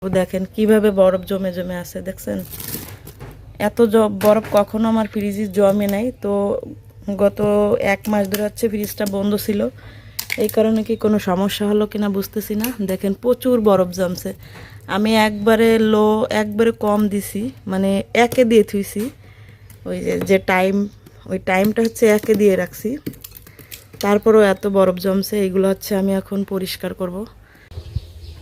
দেখেন কিভাবে বরফ জমে জমে আছে, দেখছেন? এত বরফ কখনো আমার ফ্রিজে জমে নাই। তো গত 1 মাস ধরে হচ্ছে ফ্রিজটা বন্ধ ছিল, এই কারণে কি কোনো সমস্যা হলো কিনা বুঝতেছি না। দেখেন প্রচুর বরফ জমছে। আমি একবারে কম দিছি, মানে একে দিয়ে থুইছি। ওই যে ওই টাইমটা হচ্ছে একে দিয়ে রাখছি, তারপরেও এত বরফ জমছে। এইগুলো হচ্ছে আমি এখন পরিষ্কার করব।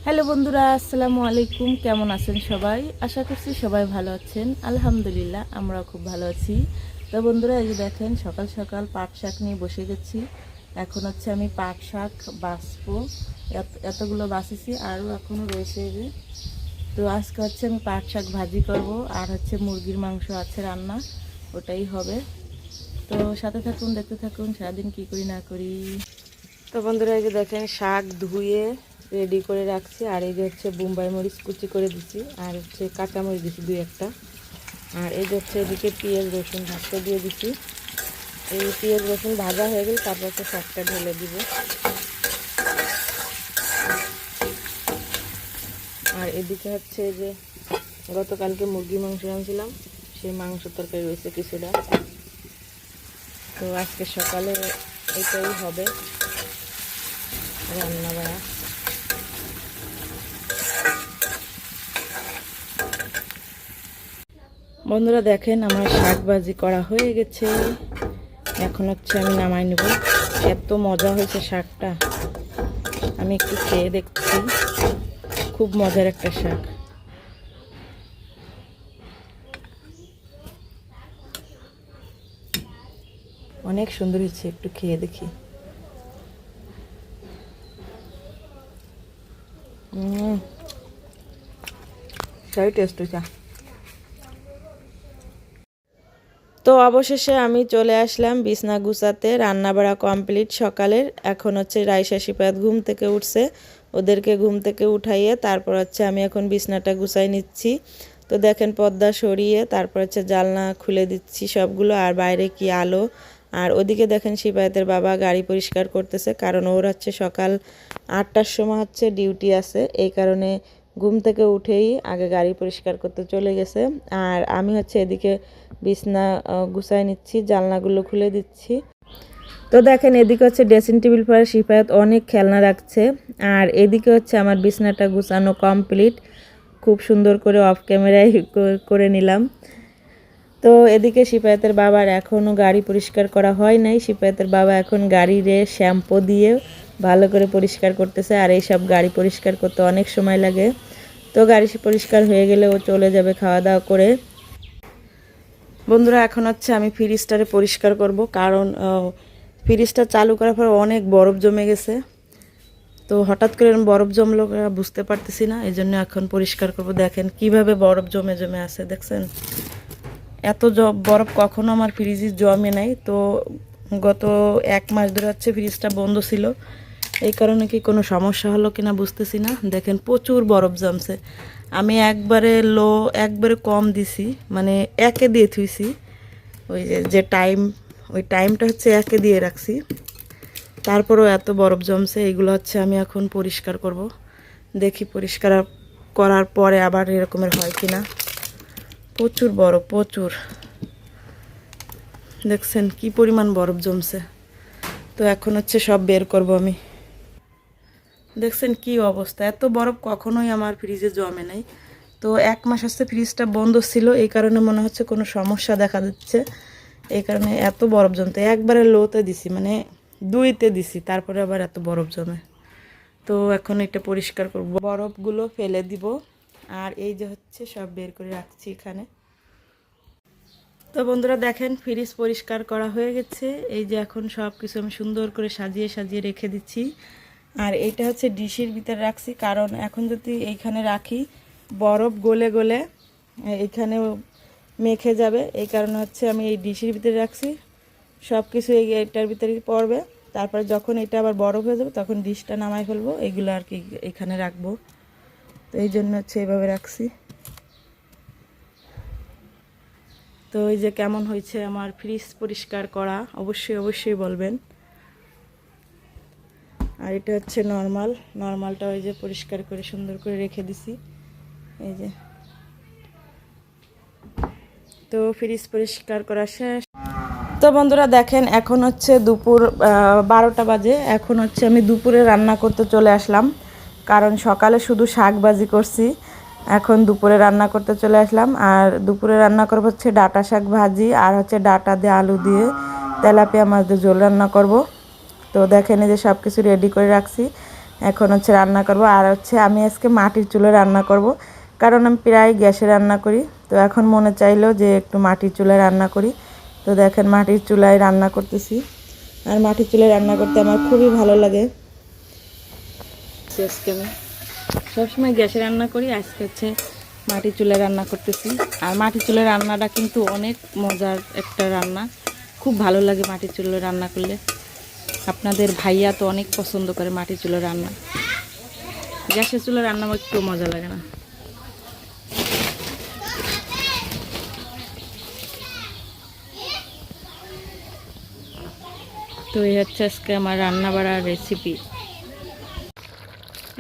হ্যালো বন্ধুরা, আসসালামু আলাইকুম। কেমন আছেন সবাই? আশা করছি সবাই ভালো আছেন। আলহামদুলিল্লাহ, আমরাও খুব ভালো আছি। তো বন্ধুরা, এই যে দেখেন সকাল সকাল পাট শাক নিয়ে বসে গেছি। এখন হচ্ছে আমি পাট শাক বাছবো। এতগুলো বাছিছি, আরও এখনও রয়েছে। এই যে, তো আজকে হচ্ছে আমি পাট শাক ভাজি করব, আর হচ্ছে মুরগির মাংস আছে রান্না, ওটাই হবে। তো সাথে থাকুন, দেখতে থাকুন সারাদিন কি করি না করি। তো বন্ধুরা, এই যে দেখেন শাক ধুয়ে রেডি করে রাখছি। আর এই যে হচ্ছে বোম্বাই মরিচ কুচি করে দিচ্ছি, আর হচ্ছে কাঁচা মরিচ দিচ্ছি 2-1টা। আর এই যে হচ্ছে এদিকে পেঁয়াজ রসুন ভাজতে দিয়ে দিচ্ছি। এই পেঁয়াজ রসুন ভাজা হয়ে গেলে তারপর হচ্ছে শাকটা ঢেলে দিব। আর এদিকে হচ্ছে যে গতকালকে মুরগির মাংস আনছিলাম, সেই মাংস তরকারি রয়েছে কিছুটা। তো আজকে সকালে এটাই হবে রান্না বাড়া। বন্ধুরা দেখেন, আমার শাক ভাজি করা হয়ে গেছে। এখন হচ্ছে আমি নামাই নেব। এত মজা হয়েছে শাকটা, আমি একটু খেয়ে দেখছি। খুব মজার একটা শাক। অনেক সুন্দর হয়েছে, একটু খেয়ে দেখি। সেই টেস্ট হয়েছে। তো অবশেষে আমি চলে আসলাম বিছনা গুছাতে। রান্নাবাড়া কমপ্লিট সকালের। এখন হচ্ছে রাইসা সিপাত ঘুম থেকে উঠছে, ওদেরকে ঘুম থেকে উঠাইয়ে তারপর হচ্ছে আমি এখন বিছনাটা গুছাই নিচ্ছি। তো দেখেন পর্দা সরিয়ে তারপর হচ্ছে জানলা খুলে দিচ্ছি সবগুলো। আর বাইরে কি আলো! আর ওদিকে দেখেন সিপায়াতের বাবা গাড়ি পরিষ্কার করতেছে, কারণ ওর হচ্ছে সকাল 8টার সময় হচ্ছে ডিউটি আছে। এই কারণে ঘুম থেকে উঠেই আগে গাড়ি পরিষ্কার করতে চলে গেছে। আর আমি হচ্ছে এদিকে বিছনা গুছাই নিচ্ছি, জানলাগুলো খুলে দিচ্ছি। তো দেখেন এদিকে হচ্ছে ড্রেসিং টেবিল পরে সিফায়াত অনেক খেলনা রাখছে। আর এদিকে হচ্ছে আমার বিছনাটা গুছানো কমপ্লিট। খুব সুন্দর করে অফ ক্যামেরায় করে নিলাম। তো এদিকে সিফায়াতের বাবার এখনও গাড়ি পরিষ্কার করা হয় নাই। সিফায়াতের বাবা এখন গাড়িরে শ্যাম্পু দিয়ে ভালো করে পরিষ্কার করতেছে। আর এইসব গাড়ি পরিষ্কার করতে অনেক সময় লাগে। তো গাড়ি পরিষ্কার হয়ে গেলে ও চলে যাবে খাওয়া দাওয়া করে। বন্ধুরা, এখন হচ্ছে আমি ফ্রিজটারে পরিষ্কার করব, কারণ ফ্রিজটা চালু করার পর অনেক বরফ জমে গেছে। তো হঠাৎ করে বরফ জমলো বুঝতে পারতেছি না, এই জন্য এখন পরিষ্কার করব। দেখেন কিভাবে বরফ জমে জমে আছে, দেখছেন? এত বরফ কখনো আমার ফ্রিজে জমে নাই। তো গত 1 মাস ধরে হচ্ছে ফ্রিজটা বন্ধ ছিল, এই কারণে কি কোনো সমস্যা হলো কিনা বুঝতেছি না। দেখেন প্রচুর বরফ জমছে। আমি একবারে কম দিছি, মানে একে দিয়ে থুইছি। ওই ওই টাইমটা হচ্ছে একে দিয়ে রাখছি, তারপরেও এত বরফ জমছে। এইগুলো হচ্ছে আমি এখন পরিষ্কার করব। দেখি পরিষ্কার করার পরে আবার এরকমের হয় কিনা। প্রচুর বরফ, প্রচুর। দেখছেন কি পরিমাণ বরফ জমছে। তো এখন হচ্ছে সব বের করব আমি। দেখছেন কি অবস্থা! এত বরফ কখনোই আমার ফ্রিজে জমে নাই। তো 1 মাস হচ্ছে ফ্রিজটা বন্ধ ছিল, এই কারণে মনে হচ্ছে কোনো সমস্যা দেখা দিচ্ছে। এই কারণে এত বরফ জমতে একবারে লোতে দিছি, মানে 2তে দিছি, তারপরে আবার এত বরফ জমে। তো এখন এটা পরিষ্কার করব, বরফগুলো ফেলে দিব। আর এই যে হচ্ছে সব বের করে রাখছি এখানে। তো বন্ধুরা দেখেন, ফ্রিজ পরিষ্কার করা হয়ে গেছে। এই যে এখন সব কিছু আমি সুন্দর করে সাজিয়ে সাজিয়ে রেখে দিচ্ছি। আর এইটা হচ্ছে ডিশের ভিতরে রাখছি, কারণ এখন যদি এইখানে রাখি বরফ গলে গলে এইখানে মেখে যাবে। এই কারণে হচ্ছে আমি এই ডিশের ভিতরে রাখছি। সব কিছু এইটার ভিতরে পড়বে, তারপরে যখন এটা আবার বরফ হয়ে যাবে তখন ডিশটা নামাই ফেলবো, এগুলো আর কি এখানে রাখবো। তো এই জন্য হচ্ছে এইভাবে রাখছি। তো এই যে কেমন হয়েছে আমার ফ্রিজ পরিষ্কার করা, অবশ্যই অবশ্যই বলবেন। আর এটা হচ্ছে নর্মালটা ওই যে পরিষ্কার করে সুন্দর করে রেখে দিছি। এই যে, তো ফ্রিজ পরিষ্কার করা শেষ। তো বন্ধুরা দেখেন এখন হচ্ছে দুপুর 12টা বাজে। এখন হচ্ছে আমি দুপুরে রান্না করতে চলে আসলাম, কারণ সকালে শুধু শাক ভাজি করছি, এখন দুপুরে রান্না করতে চলে আসলাম। আর দুপুরে রান্না করব হচ্ছে ডাঁটা শাক ভাজি, আর হচ্ছে ডাঁটা দিয়ে আলু দিয়ে তেলাপিয়া মাছ দিয়ে ঝোল রান্না করব। তো দেখেন এই যে সব কিছু রেডি করে রাখছি, এখন হচ্ছে রান্না করব। আর হচ্ছে আমি আজকে মাটির চুলায় রান্না করব, কারণ আমি প্রায় গ্যাসে রান্না করি। তো এখন মনে চাইলো যে একটু মাটির চুলায় রান্না করি। তো দেখেন মাটির চুলায় রান্না করতেছি, আর মাটির চুলায় রান্না করতে আমার খুবই ভালো লাগে। আজকে আমি সবসময় গ্যাসে রান্না করি, আজকে হচ্ছে মাটির চুলায় রান্না করতেছি। আর মাটির চুলায় রান্নাটা কিন্তু অনেক মজার একটা রান্না, খুব ভালো লাগে মাটির চুলায় রান্না করলে। আপনাদের ভাইয়া তো অনেক পছন্দ করে মাটির চুলায় রান্না, গ্যাসের চুলায় রান্না একটু মজা লাগে না। তো এই হচ্ছে আজকে আমার রান্না বাড়ার রেসিপি।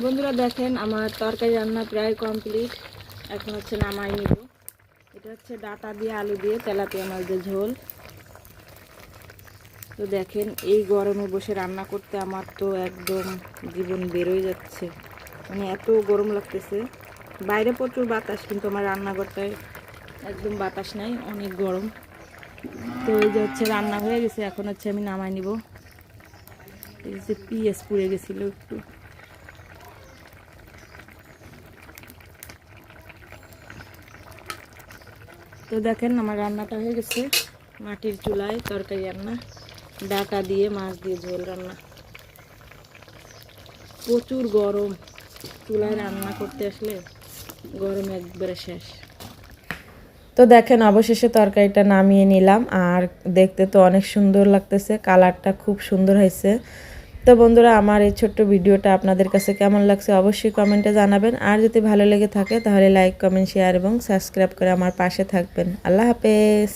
বন্ধুরা দেখেন আমার তরকারি রান্না প্রায় কমপ্লিট, এখন হচ্ছে নামাই নিব। এটা হচ্ছে ডাঁটা দিয়ে আলু দিয়ে তেলাপিয়া মাছ দিয়ে ঝোল। তো দেখেন এই গরমে বসে রান্না করতে আমার তো একদম জীবন বেরোয় যাচ্ছে, মানে এত গরম লাগতেছে। বাইরে প্রচুর বাতাস, কিন্তু আমার রান্নাঘরটা একদম বাতাস নাই, অনেক গরম। তো এই যে হচ্ছে রান্না হয়ে গেছে, এখন হচ্ছে আমি নামাই নিব। এই যে পিঁয়াজ পুড়ে গেছিলো একটু। তো দেখেন আমার রান্নাটা হয়ে গেছে, মাটির চুলায় তরকারি রান্না, ডাঁটা দিয়ে মাছ দিয়ে ঝোল রান্না। প্রচুর গরম, চুলায় রান্না করতে আসলে গরম একবারে শেষ। তো দেখেন অবশেষে তরকারিটা নামিয়ে নিলাম, আর দেখতে তো অনেক সুন্দর লাগতেছে, কালারটা খুব সুন্দর হয়েছে। তো বন্ধুরা আমার এই ছোট্ট ভিডিওটা আপনাদের কাছে কেমন লাগছে অবশ্যই কমেন্টে জানাবেন। আর যদি ভালো লেগে থাকে তাহলে লাইক, কমেন্ট, শেয়ার এবং সাবস্ক্রাইব করে আমার পাশে থাকবেন। আল্লাহ হাফেজ।